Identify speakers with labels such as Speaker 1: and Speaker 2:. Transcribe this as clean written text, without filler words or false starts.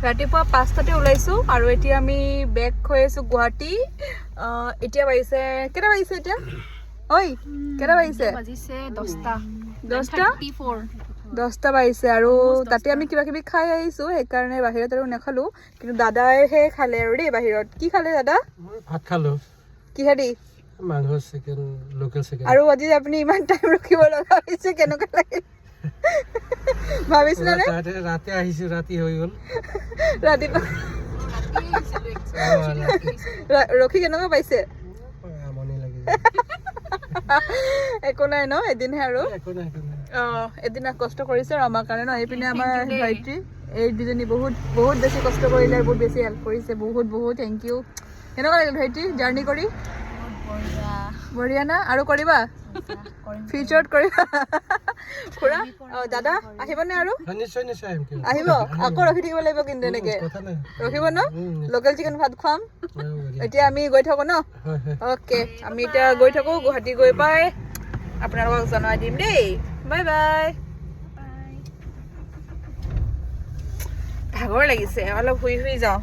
Speaker 1: ৰাতিপুৱা 5টাতে ওলাইছো আৰু এতিয়া আমি বেক হৈ আছো গুৱাহাটী এতিয়া বাজিছে কেটা বাজিছে এতিয়া ঐ কেটা বাজিছে 10টা বাজিছে আৰু তাতে আমি কিবা কিবি খাই আহিছো সেইকাৰণে বাহিৰত আৰু নাখালো কিন্তু দাদাইহে খালে আৰু দেই বাহিৰত কি খালে দাদা
Speaker 2: ভাত খালো
Speaker 1: কিহেদি
Speaker 2: মাংস চিকেন লোকেল চিকেন
Speaker 1: আৰু আজি আপুনি ইমান টাইম ৰখিব লগা হৈছে কেনেকুৱা লাগিল ভাবিছিলানে
Speaker 2: ৰাতি আহিছো ৰাতি হৈ গ'ল
Speaker 1: ৰাতিপুৱা ৰখি কেনেকুৱা পাইছে
Speaker 2: আমনি লাগি
Speaker 1: একো নাই ন এদিনহে আৰু
Speaker 2: একো নাই
Speaker 1: এদিন কষ্ট কৰিছে আৰু আমাৰ কাৰণে ন এইপিনে আমাৰ ভাইটি এই দুজনী বহুত বহুত বেছি কষ্ট কৰিলে বহুত বেছি হেল্প কৰিছে বহুত বহুত থেংক ইউ কেনেকুৱা লাগিল ভাইটি জাৰ্ণি কৰি বঢ়িয়া না আৰু কৰিবা ফিউচাৰত কৰিবা খুৰা দাদা আহিবনে আৰু
Speaker 2: নিশ্চয় নিশ্চয়
Speaker 1: আহিব আকৌ ৰখি থাকিব লাগিব কিন্তু এনেকে ৰখিব ন লোকেল চিকেন ভাত খুৱাম এতিয়া আমি গৈ থাকো ন অ'কে আমি এতিয়া গৈ থাকো গুৱাহাটী গৈ পাই আপোনালোকক জনাই দিম দেই বাই বাই ভাগৰ লাগিছে অলপ শুই যাওঁ